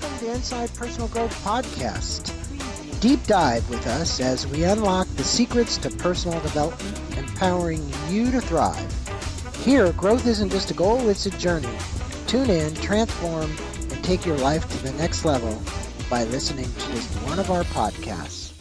welcome to Inside Personal Growth Podcast. Deep dive with us as we unlock the secrets to personal development, empowering you to thrive. Here, growth isn't just a goal, it's a journey. Tune in, transform, and take your life to the next level by listening to just one of our podcasts.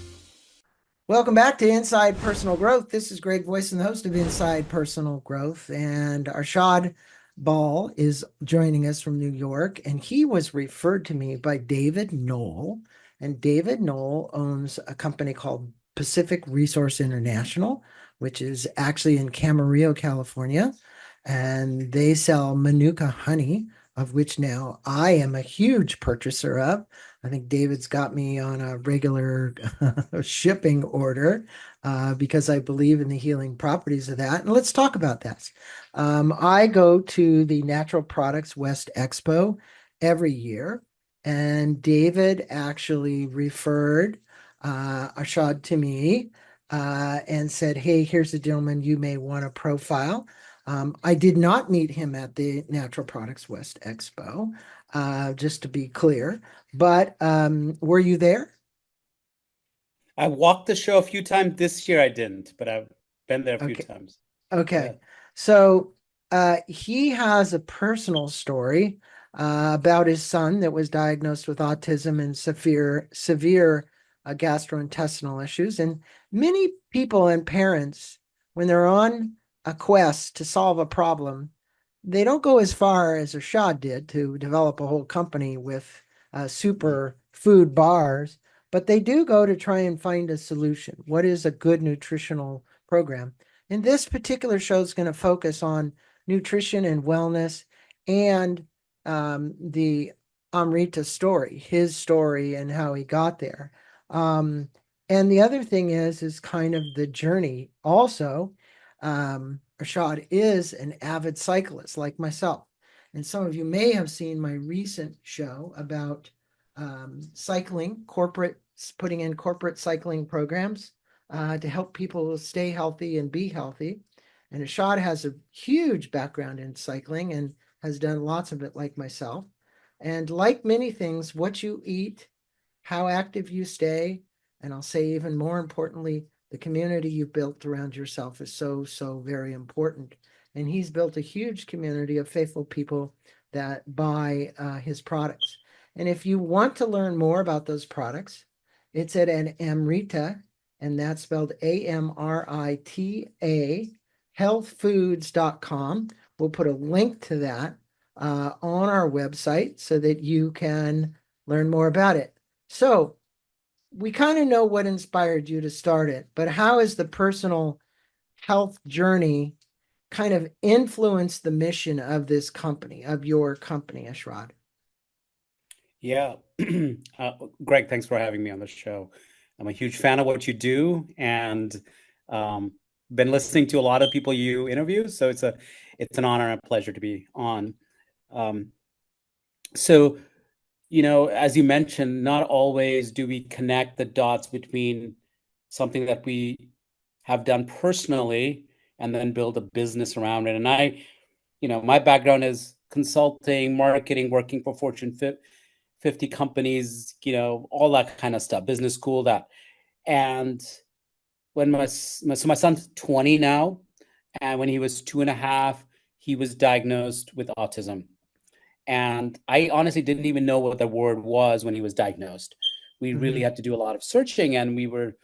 Welcome back to Inside Personal Growth. This is Greg Voisen, the host of Inside Personal Growth, and Arshad Bahl is joining us from New York, and he was referred to me by David Knoll, and David Knoll owns a company called Pacific Resource International, which is actually in Camarillo, California, and they sell Manuka honey, of which now I am a huge purchaser of. I think David's got me on a regular shipping order because I believe in the healing properties of that. And let's talk about that. I go to the Natural Products West Expo every year, and David actually referred Arshad to me and said, hey, here's a gentleman you may want to profile. I did not meet him at the Natural Products West Expo, just to be clear, but were you there? I walked the show a few times. This year I didn't, but I've been there a few times. Okay. Yeah. So he has a personal story about his son that was diagnosed with autism and severe gastrointestinal issues. And many people and parents, when they're on a quest to solve a problem, they don't go as far as Arshad did to develop a whole company with super food bars, but they do go to try and find a solution. What is a good nutritional program? And this particular show is going to focus on nutrition and wellness and the Amrita story, his story and how he got there. And the other thing is kind of the journey also. Arshad is an avid cyclist like myself. And some of you may have seen my recent show about cycling, putting in corporate cycling programs to help people stay healthy and be healthy. And Arshad has a huge background in cycling and has done lots of it like myself. And like many things, what you eat, how active you stay, and I'll say even more importantly, the community you've built around yourself is so very important. And he's built a huge community of faithful people that buy his products. And if you want to learn more about those products, it's at an Amrita, and that's spelled Amrita, healthfoods.com. We'll put a link to that on our website so that you can learn more about it. So we kind of know what inspired you to start it, but how has the personal health journey kind of influenced the mission of this company, of your company, Arshad? Yeah. Greg, thanks for having me on the show. I'm a huge fan of what you do and been listening to a lot of people you interview. So it's an honor and a pleasure to be on. So, as you mentioned, not always do we connect the dots between something that we have done personally and then build a business around it. And my background is consulting, marketing, working for Fortune 50 companies, all that kind of stuff, business school, that. And when my son's 20 now, and when he was 2.5, he was diagnosed with autism. And I honestly didn't even know what the word was when he was diagnosed. We really had to do a lot of searching, and my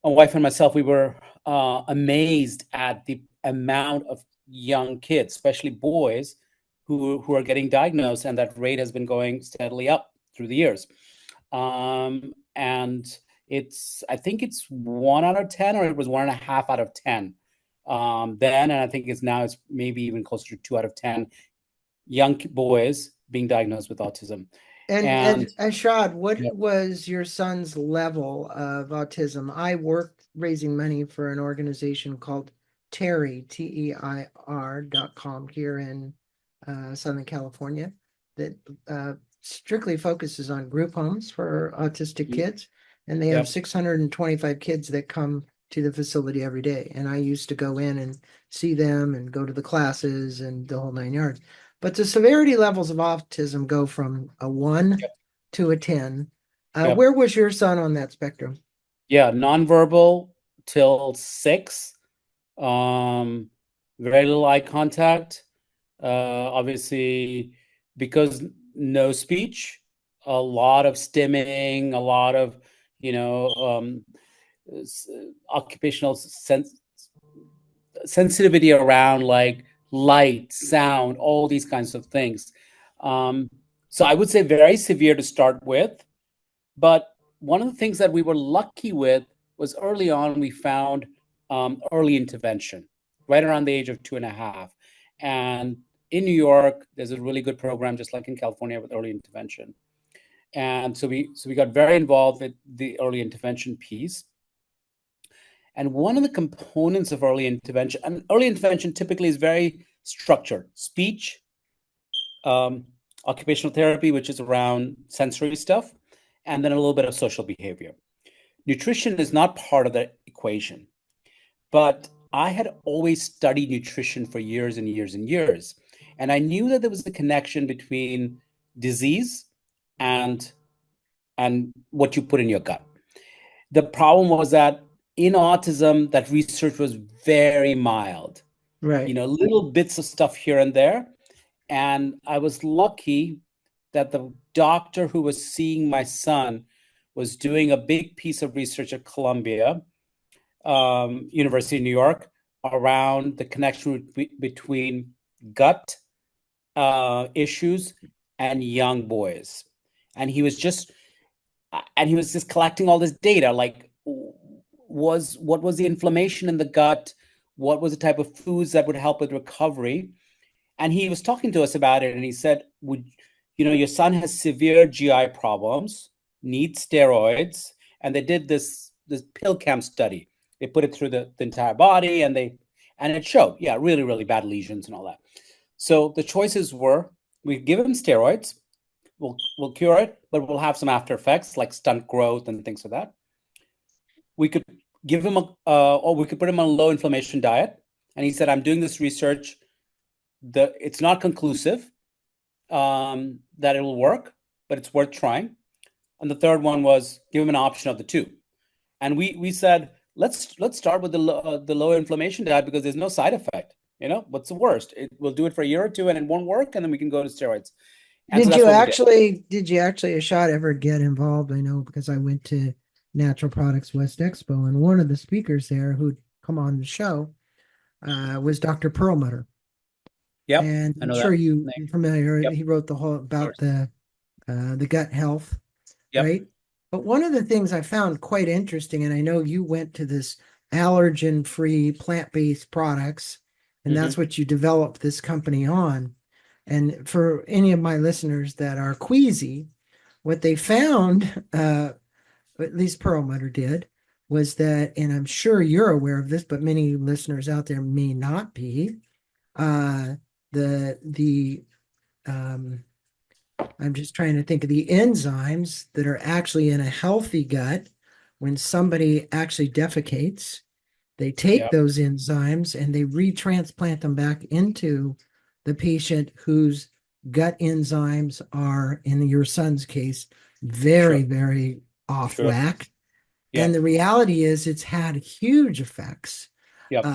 wife and myself, we were amazed at the amount of young kids, especially boys, who are getting diagnosed, and that rate has been going steadily up through the years. And I think it's 1 out of 10, or it was 1.5 out of 10 then, and I think it's maybe even closer to 2 out of 10 young boys being diagnosed with autism. And Arshad, what was your son's level of autism? I worked raising money for an organization called Teir, TEIR.com here in Southern California that strictly focuses on group homes for autistic kids. And they have 625 kids that come to the facility every day. And I used to go in and see them and go to the classes and the whole 9 yards. but the severity levels of autism go from a 1 Yep. to a 10. Yep. Where was your son on that spectrum? Yeah, nonverbal till 6. Um, Very little eye contact. Obviously, because no speech, a lot of stimming, a lot of, you know, s- occupational sensitivity around like light, sound, all these kinds of things. Um, so I would say very severe to start with. But one of the things that we were lucky with was early on, we found early intervention right around the age of 2.5. And in New York, there's a really good program, just like in California, with early intervention. And so we got very involved with the early intervention piece. And one of the components of early intervention, and early intervention typically is very structured: speech, um, occupational therapy, which is around sensory stuff, and then a little bit of social behavior. Nutrition is not part of the equation, but I had always studied nutrition for years and years and years. And I knew that there was a connection between disease and what you put in your gut. The problem was that in autism, that research was very mild, Right. little bits of stuff here and there. And I was lucky that the doctor who was seeing my son was doing a big piece of research at Columbia, University of New York, around the connection between gut issues and young boys. And he was just collecting all this data, like what was the inflammation in the gut, what was the type of foods that would help with recovery. And he was talking to us about it, and he said, would your son has severe GI problems, needs steroids. And they did this pill camp study. They put it through the entire body, and it showed, yeah, really, really bad lesions and all that. So the choices were, we give him steroids, we'll cure it, but we'll have some after effects like stunt growth and things like that. We could give him or we could put him on a low inflammation diet. And he said, I'm doing this research. It's not conclusive that it'll work, but it's worth trying. And the third one was give him an option of the two. And we said, let's start with the low inflammation diet, because there's no side effect. What's the worst? We'll do it for a year or two, and it won't work, and then we can go to steroids. And so Did that's you what we did. actually, did you actually, Ashad, ever get involved? I know because I went to Natural Products West Expo, and one of the speakers there who'd come on the show was Dr. Perlmutter. Yep, And I I'm know sure that you're name. familiar. Yep, He wrote the whole of about course. the gut health, Yep. right? But one of the things I found quite interesting, and I know you went to this allergen-free plant-based products, and Mm-hmm. that's what you developed this company on. And for any of my listeners that are queasy, what they found, at least Perlmutter did, was that, and I'm sure you're aware of this, but many listeners out there may not be, uh, the um, I'm just trying to think of the enzymes that are actually in a healthy gut. When somebody actually defecates, they take Yep. those enzymes and they retransplant them back into the patient whose gut enzymes are, in your son's case, Sure. very, very off Sure. whack. And Yep. the reality is, it's had huge effects Yep.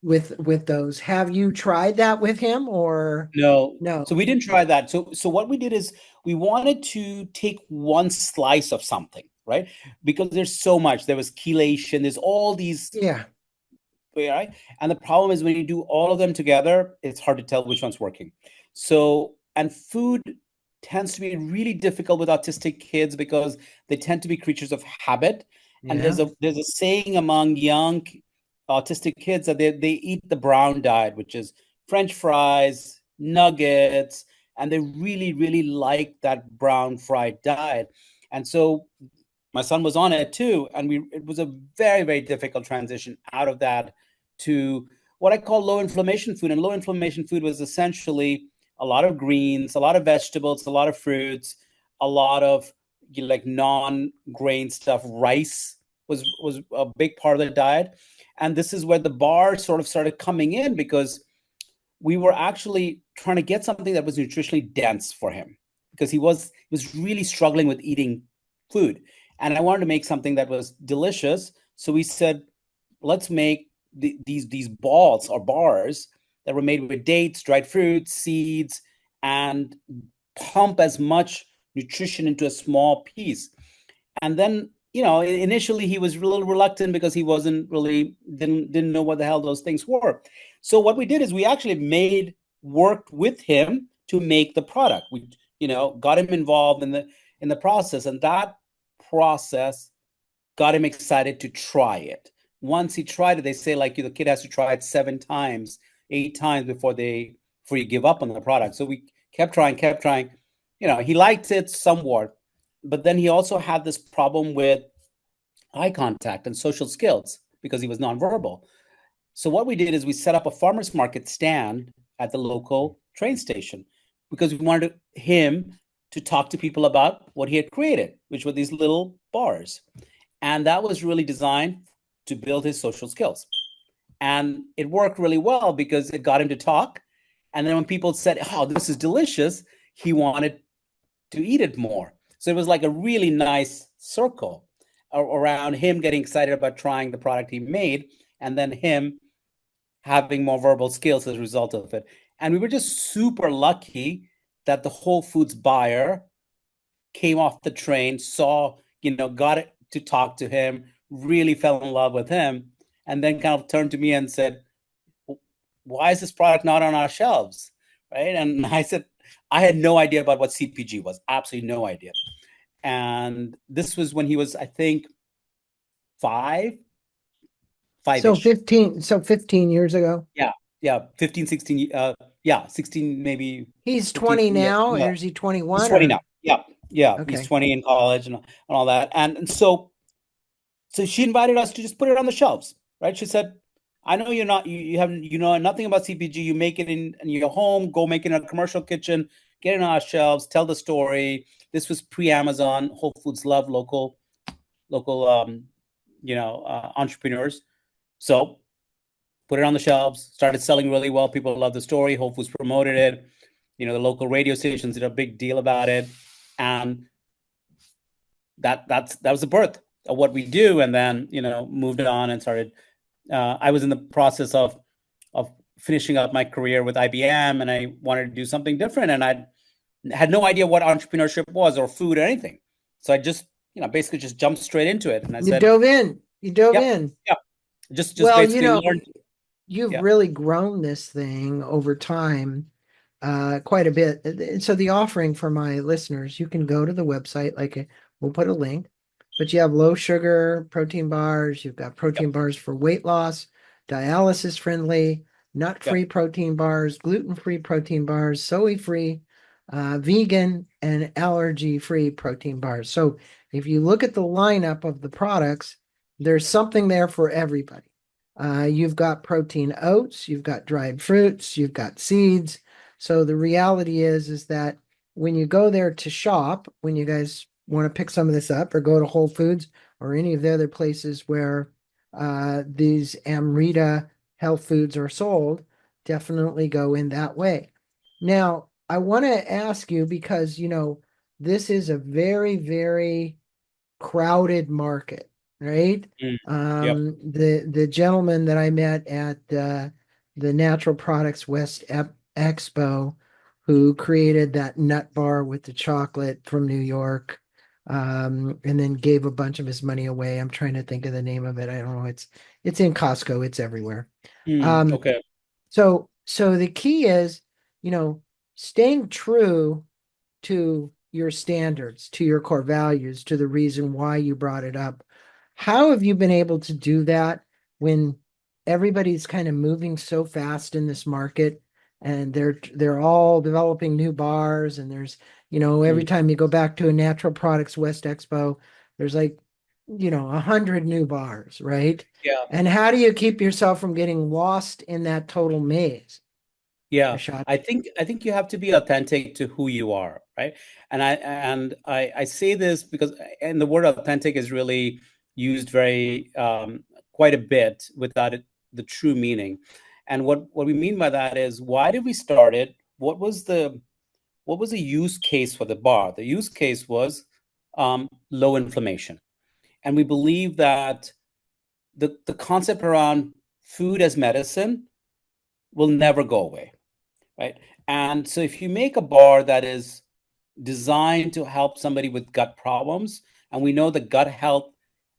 with those. Have you tried that with him or No. So no? we didn't try that. So what we did is we wanted to take one slice of something, right? Because there's so much. There was chelation. There's all these, Yeah, right? And the problem is when you do all of them together, it's hard to tell which one's working. So, and food tends to be really difficult with autistic kids because they tend to be creatures of habit. And yeah, there's a saying among young autistic kids that they eat the brown diet, which is French fries, nuggets, and they really, really like that brown fried diet. And so my son was on it too, and it was a very, very difficult transition out of that to what I call low inflammation food. And low inflammation food was essentially a lot of greens, a lot of vegetables, a lot of fruits, a lot of like non-grain stuff. Rice was a big part of the diet. And this is where the bar sort of started coming in, because we were actually trying to get something that was nutritionally dense for him because he was really struggling with eating food. And I wanted to make something that was delicious. So we said, let's make these balls or bars that were made with dates, dried fruits, seeds, and pump as much nutrition into a small piece. And then, initially he was a little reluctant because he wasn't really didn't know what the hell those things were. So what we did is we actually worked with him to make the product. We, got him involved in the process, and that process got him excited to try it. Once he tried it, they say like the kid has to try it 7 times, 8 times before you give up on the product. So we kept trying, kept trying. He liked it somewhat, but then he also had this problem with eye contact and social skills because he was nonverbal. So what we did is we set up a farmers market stand at the local train station because we wanted him to talk to people about what he had created, which were these little bars. And that was really designed to build his social skills. And it worked really well because it got him to talk. And then when people said, oh, this is delicious, he wanted to eat it more. So it was like a really nice circle around him getting excited about trying the product he made, and then him having more verbal skills as a result of it. And we were just super lucky that the Whole Foods buyer came off the train, saw, got it to talk to him, really fell in love with him, and then kind of turned to me and said, why is this product not on our shelves? Right. And I said, I had no idea about what CPG was, absolutely no idea. And this was when he was, I think, So five-ish. 15 years ago. Yeah. Yeah. 15, 16, yeah, 16, maybe He's 15. 20 Yeah. now, No, or is he he's 21 20 now. or Yeah. Yeah. He's okay. 20 in college and all that. And so she invited us to just put it on the shelves, right? She said, I know you're not, you haven't, nothing about CPG. You make it in your home, go make it in a commercial kitchen, get it on our shelves, tell the story. This was pre-Amazon. Whole Foods love local, entrepreneurs. So put it on the shelves, started selling really well. People loved the story. Whole Foods promoted it. The local radio stations did a big deal about it. And that was the birth of what we do. And then, moved on and started. I was in the process of finishing up my career with IBM, and I wanted to do something different. And I had no idea what entrepreneurship was or food or anything. So I just, basically just jumped straight into it. And I You said, dove in. You dove yep, in. yep. Just Well, basically learned. you've Yeah, really grown this thing over time, quite a bit. So the offering for my listeners, you can go to the website, we'll put a link, but you have low sugar protein bars, you've got yep, protein bars for weight loss, dialysis friendly, yep. nut-free protein bars, gluten-free protein bars, soy-free, vegan, and allergy-free protein bars. So if you look at the lineup of the products, there's something there for everybody. You've got protein oats, you've got dried fruits, you've got seeds. So the reality is that when you go there to shop, when you guys want to pick some of this up or go to Whole Foods or any of the other places where these Amrita Health Foods are sold, definitely go in that way. Now, I want to ask you because, this is a very, very crowded market, right? Mm, yep. The gentleman that I met at the Natural Products West Expo, who created that nut bar with the chocolate from New York, and then gave a bunch of his money away. I'm trying to think of the name of it. I don't know. It's in Costco. It's everywhere. Um, Okay. so the key is, staying true to your standards, to your core values, to the reason why you brought it up. How have you been able to do that when everybody's kind of moving so fast in this market and they're all developing new bars and there's, every Mm, time you go back to a Natural Products West Expo, there's like, 100 new bars, right? yeah. And how do you keep yourself from getting lost in that total maze, Yeah, Arshad? I think you have to be authentic to who you are, right? And I say this because, and the word authentic is really used very quite a bit without the true meaning. And what we mean by that is, why did we start it? What was the use case for the bar? The use case was low inflammation. And we believe that the concept around food as medicine will never go away, right? And so if you make a bar that is designed to help somebody with gut problems, and we know that gut health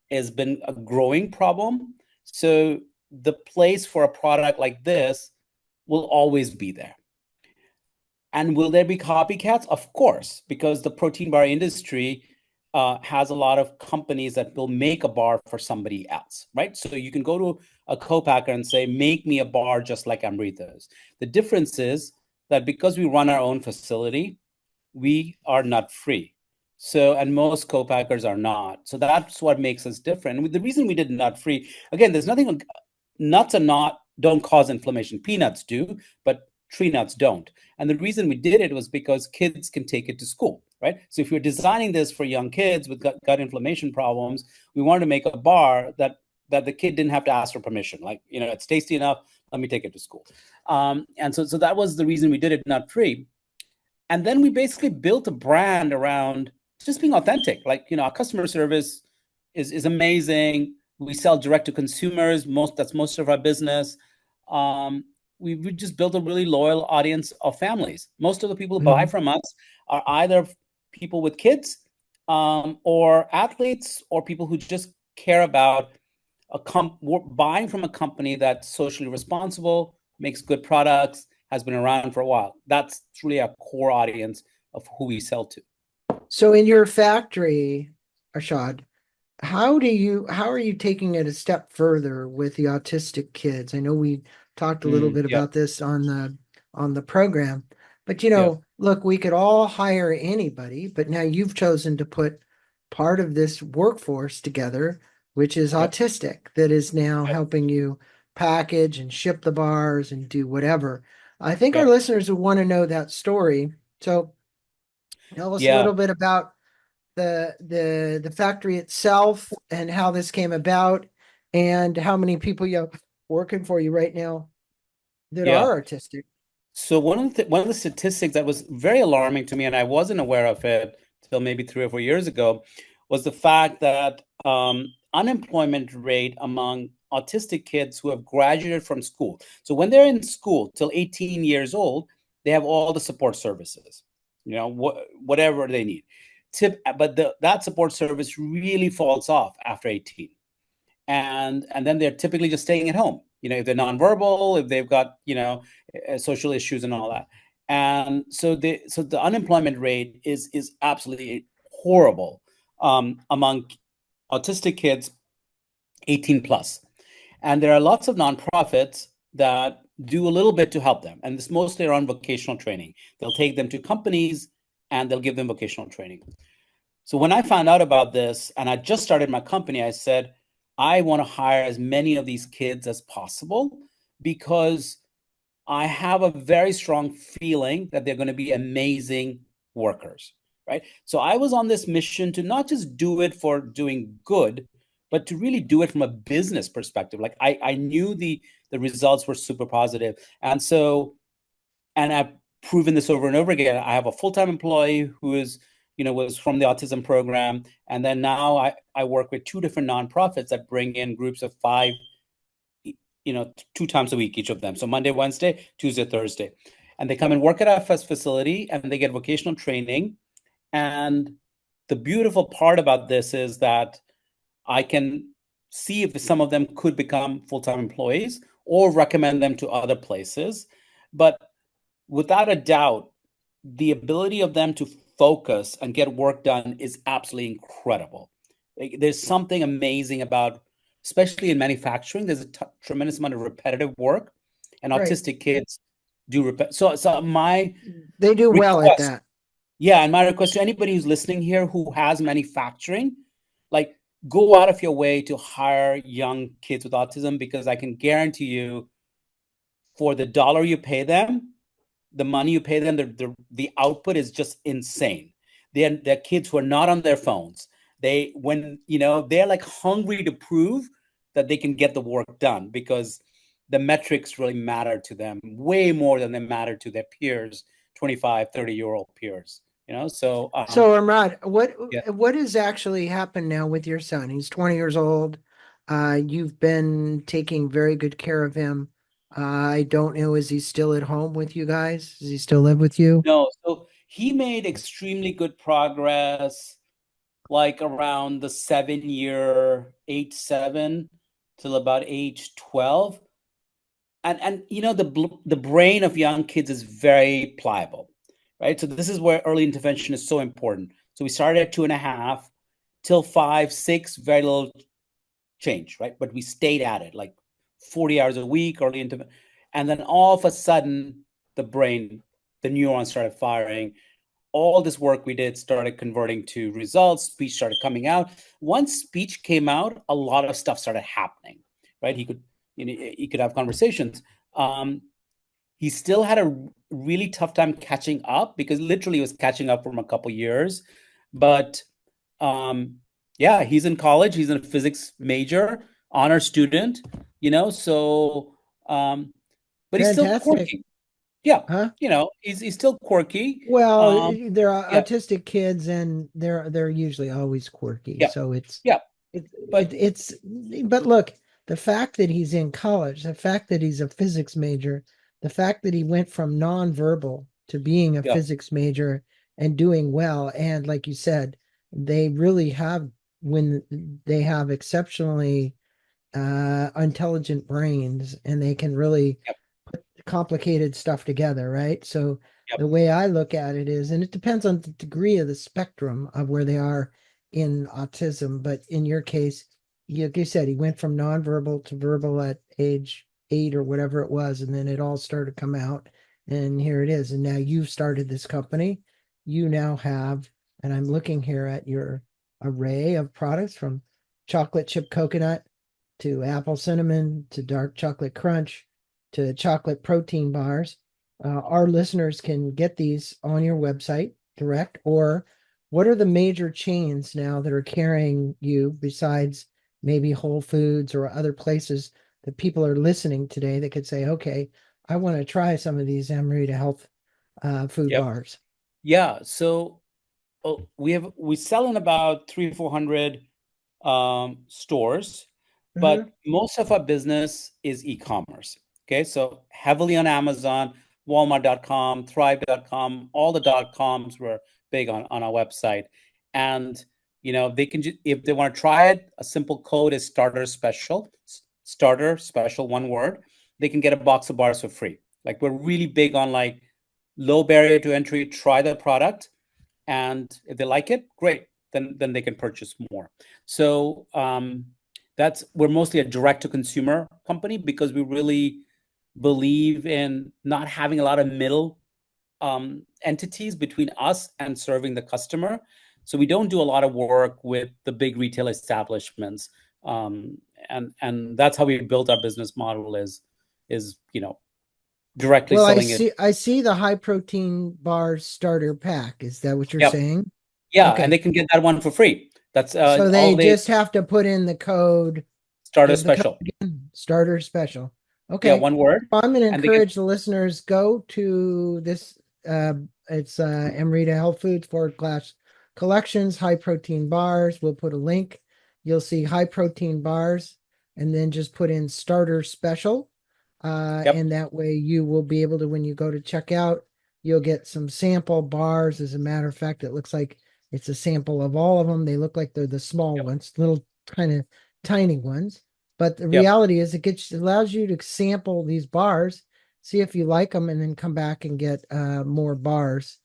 has been a growing problem, so the place for a product like this will always be there. And will there be copycats? Of course, because the protein bar industry has a lot of companies that will make a bar for somebody else, right? So you can go to a co-packer and say, make me a bar just like Amrita's. The difference is that because we run our own facility, we are nut free. So, and most co-packers are not. So that's what makes us different. And the reason we did nut free, again, there's nothing, nuts are not, don't cause inflammation. Peanuts do, but tree nuts don't. And the reason we did it was because kids can take it to school, right? So if you're designing this for young kids with gut inflammation problems, we wanted to make a bar that the kid didn't have to ask for permission. Like, it's tasty enough, let me take it to school. And so that was the reason we did it nut free. And then we basically built a brand around just being authentic. Like, our customer service is amazing. We sell direct to consumers. That's most of our business. We just built a really loyal audience of families. Most of the people who buy from us are either people with kids, or athletes, or people who just care about buying from a company that's socially responsible, makes good products, has been around for a while. That's truly our core audience of who we sell to. So in your factory, Arshad, how are you taking it a step further with the autistic kids? I know we talked a little bit about this on the program, but look, we could all hire anybody, but now you've chosen to put part of this workforce together, which is autistic, that is now helping you package and ship the bars and do whatever. I think our listeners would want to know that story. So tell us a little bit about the factory itself and how this came about, and how many people you have working for you right now that are autistic. So one of the statistics that was very alarming to me, and I wasn't aware of it till maybe 3 or 4 years ago, was the fact that unemployment rate among autistic kids who have graduated from school. So when they're in school till 18 years old, they have all the support services, whatever they need. But that support service really falls off after 18. And then they're typically just staying at home. If they're nonverbal, if they've got, social issues and all that. And so the unemployment rate is absolutely horrible among autistic kids 18 plus. And there are lots of nonprofits that do a little bit to help them. And it's mostly around vocational training. They'll take them to companies and they'll give them vocational training. So when I found out about this, and I just started my company, I said, I want to hire as many of these kids as possible, because I have a very strong feeling that they're going to be amazing workers, right? So I was on this mission to not just do it for doing good, but to really do it from a business perspective. Like I knew the results were super positive. And so, and I've proven this over and over again. I have a full-time employee who is, was from the autism program. And then now I work with 2 different nonprofits that bring in groups of 5, 2 times a week, each of them. So Monday, Wednesday, Tuesday, Thursday. And they come and work at our facility and they get vocational training. And the beautiful part about this is that I can see if some of them could become full-time employees or recommend them to other places. But without a doubt, the ability of them to focus and get work done is absolutely incredible. There's something amazing about, especially in manufacturing, there's a tremendous amount of repetitive work, and autistic kids do so they do well at that. Yeah, and my request to anybody who's listening here who has manufacturing, like, go out of your way to hire young kids with autism, because I can guarantee you, for the dollar you pay them, the money you pay them, the output is just insane. They're kids who are not on their phones. They're like hungry to prove that they can get the work done, because the metrics really matter to them way more than they matter to their peers, 25, 30-year-old peers, So, So, Amrad, yeah. what has actually happened now with your son? He's 20 years old. You've been taking very good care of him. I don't know, is he still at home with you guys? Does he still live with you? No, so he made extremely good progress, like around the 7-year, age 7 till about age 12. And the brain of young kids is very pliable, right? So this is where early intervention is so important. So we started at 2.5 till 5, 6, very little change, right? But we stayed at it like 40 hours a week, early intervention. And then all of a sudden, the brain, the neurons started firing. All this work we did started converting to results. Speech started coming out. Once speech came out, a lot of stuff started happening, right? He could have conversations. He still had a really tough time catching up because literally he was catching up from a couple years. But yeah, he's in college. He's in a physics major, honor student, so but he's still Fantastic. quirky. Yeah, Huh? he's still quirky. Well, Um, there are yeah, autistic kids and they're usually always quirky. yeah, So yeah. But it's but look, the fact that he's in college, the fact that he's a physics major, the fact that he went from nonverbal to being a yeah, physics major and doing well, and like you said, they really have when they have exceptionally intelligent brains and they can really yep, complicated stuff together, right? So yep, the way I look at it is, and it depends on the degree of the spectrum of where they are in autism, but in your case, like you said, he went from nonverbal to verbal at age 8 or whatever it was, and then it all started to come out, and here it is. And now you've started this company. You now have, and I'm looking here at your array of products from chocolate chip coconut to apple cinnamon to dark chocolate crunch to chocolate protein bars. Our listeners can get these on your website direct, or what are the major chains now that are carrying you besides maybe Whole Foods or other places that people are listening today that could say, okay, I want to try some of these Amrita Health food yep, bars. yeah. So we sell in about 300-400 stores, but Mhm. most of our business is e-commerce. Okay, so heavily on Amazon, Walmart.com, Thrive.com, all the dot coms were big on our website. And they can if they want to try it, a simple code is starter special, one word. They can get a box of bars for free. Like we're really big on like low barrier to entry, try the product, and if they like it, great. Then they can purchase more. So we're mostly a direct to consumer company because we really believe in not having a lot of middle entities between us and serving the customer. So we don't do a lot of work with the big retail establishments, um, and that's how we built our business model is directly Well, selling it. I see the high protein bar starter pack. Is that what you're Yep. saying? Yeah, and Okay. they can get that one for free. That's So all they they just have to put in the code. start a Give the code special. again. Starter special. Yeah, Okay. one word, Well, I'm going to and they can. encourage the listeners go to this. It's Amrita Health Foods / collections high protein bars. We'll put a link. You'll see high protein bars, and then just put in starter special. Yep, And that way you will be able to, when you go to checkout, you'll get some sample bars. As a matter of fact, it looks like it's a sample of all of them. They look like they're the small yep, ones, little kind of tiny ones. But the yep, reality is allows you to sample these bars, see if you like them, and then come back and get more bars.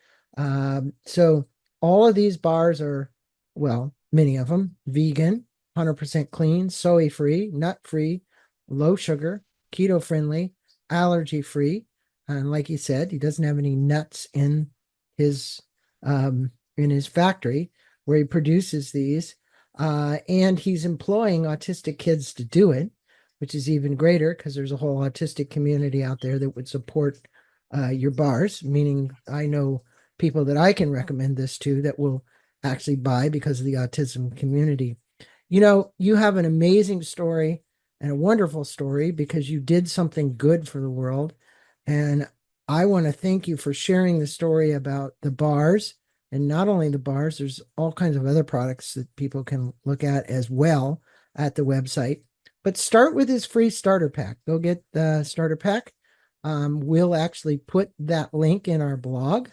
So all of these bars are, well, many of them vegan, 100% clean, soy-free, nut-free, low sugar, keto friendly, allergy free. And like he said, he doesn't have any nuts his in his factory where he produces these. And he's employing autistic kids to do it, which is even greater because there's a whole autistic community out there that would support your bars, meaning I know people that I can recommend this to that will actually buy because of the autism community. You have an amazing story. and a wonderful story because you did something good for the world. And I want to thank you for sharing the story about the bars. And not only the bars, there's all kinds of other products that people can look at as well at the website. But start with his free starter pack. Go get the starter pack. We'll actually put that link in our blog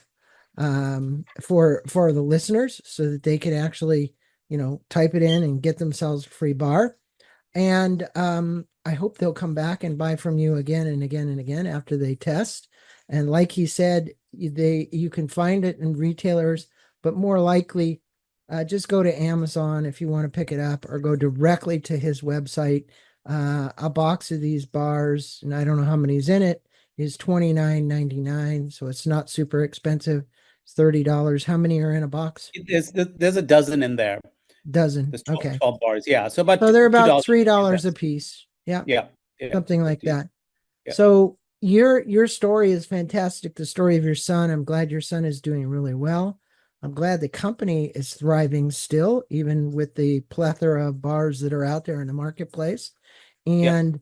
for the listeners so that they can actually, type it in and get themselves a free bar. And I hope they'll come back and buy from you again and again and again after they test. And like he said, you can find it in retailers, but more likely, just go to Amazon if you want to pick it up, or go directly to his website. A box of these bars, and I don't know how many's in it, is $29.99, so it's not super expensive. It's $30. How many are in a box? There's a dozen in there. Dozen. There's 12, Okay. 12 bars. Yeah. So about So they're about $2. $3 a piece. Yeah, Yeah. Yeah. something like that. Yeah. So your story is fantastic. The story of your son. I'm glad your son is doing really well. I'm glad the company is thriving still, even with the plethora of bars that are out there in the marketplace. Yeah. And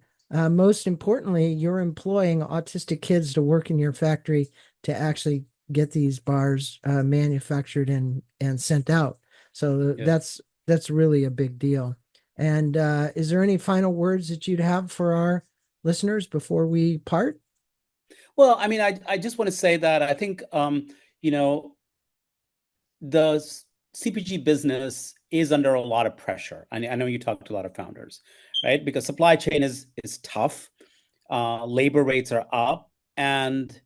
most importantly, you're employing autistic kids to work in your factory to actually get these bars manufactured and sent out. So Yeah. that's really a big deal. And is there any final words that you'd have for our listeners before we part? Well, I mean, I just want to say that I think you know, the CPG business is under a lot of pressure. I know you talk to a lot of founders, right? Because supply chain is tough, labor rates are up, and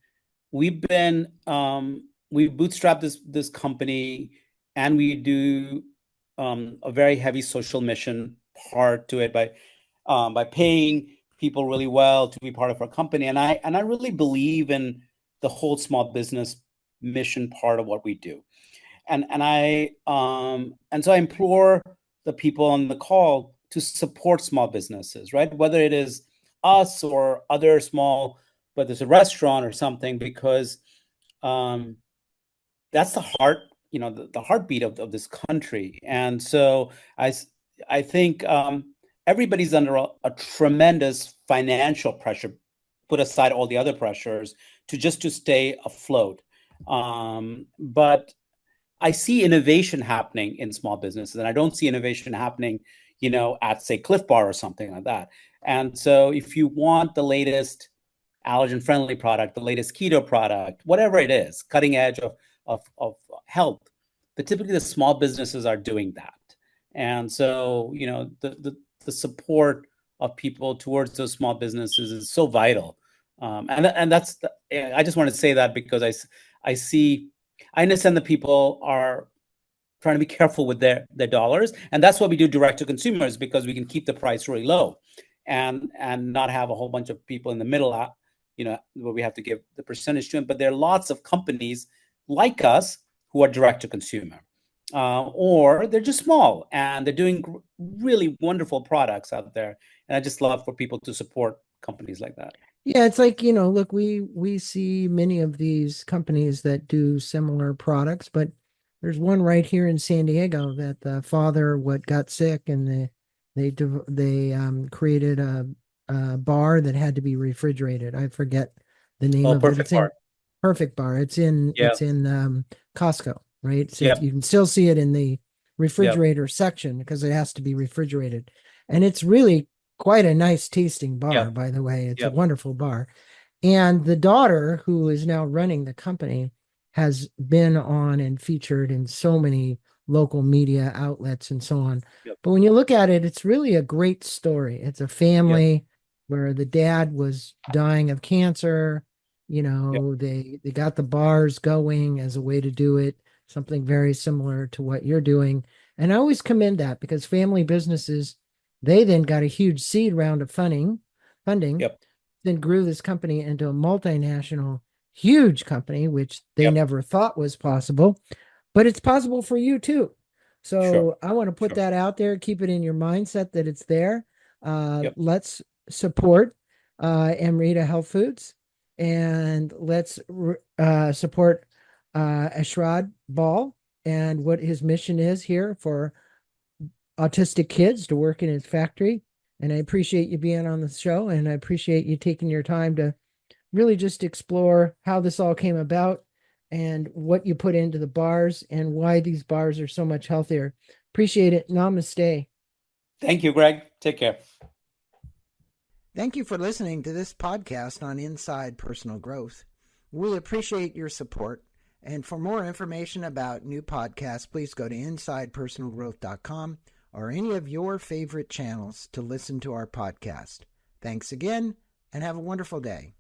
we've bootstrapped this company, and we do a very heavy social mission part to it by paying people really well to be part of our company, and I really believe in the whole small business mission part of what we do, and so I implore the people on the call to support small businesses, right? Whether it is us or other small, whether it's a restaurant or something, because um, that's the heart, the heartbeat of this country. And so I think everybody's under a tremendous financial pressure, put aside all the other pressures, to stay afloat. But I see innovation happening in small businesses, and I don't see innovation happening, at say Cliff Bar or something like that. And so, if you want the latest allergen-friendly product, the latest keto product, whatever it is, cutting edge of health, but typically the small businesses are doing that. And so, the support of people towards those small businesses is so vital. And that's I just want to say that because I understand that people are trying to be careful with their dollars, and that's why we do direct to consumers, because we can keep the price really low, and not have a whole bunch of people in the middle, where we have to give the percentage to them. But there are lots of companies like us who are direct to consumer, or they're just small and they're doing really wonderful products out there. And I just love for people to support companies like that. Yeah, it's like, look, we see many of these companies that do similar products, but there's one right here in San Diego that the father what got sick, and they created a bar that had to be refrigerated. I forget the name Oh, of it. perfect It's in part. Perfect Bar. It's in Yeah. it's in Costco, right? So Yep. you can still see it in the Yep. refrigerator section because it has to be refrigerated. And it's really quite a nice tasting bar, Yep. by the way. It's a Yep. wonderful bar. And the daughter, who is now running the company, has been on and featured in so many local media outlets and so on. Yep. But when you look at it, it's really a great story. It's a Yep. family where the dad was dying of cancer. Yep. They got the bars going as a way to do it, something very similar to what you're doing. And I always commend that because family businesses, they then got a huge seed round of funding, Yep. then grew this company into a multinational, huge company, which they Yep. never thought was possible, but it's possible for you too. Sure. So I want to put Sure. that out there, keep it in your mindset that it's there. Yep. Let's support Amrita Health Foods, and let's support Ashrad Bahl and what his mission is here for autistic kids to work in his factory. And I appreciate you being on the show, and I appreciate you taking your time to really just explore how this all came about and what you put into the bars and why these bars are so much healthier. Appreciate it. Namaste. Thank you, Greg. Take care. Thank you for listening to this podcast on Inside Personal Growth. We appreciate your support. And for more information about new podcasts, please go to InsidePersonalGrowth.com or any of your favorite channels to listen to our podcast. Thanks again, and have a wonderful day.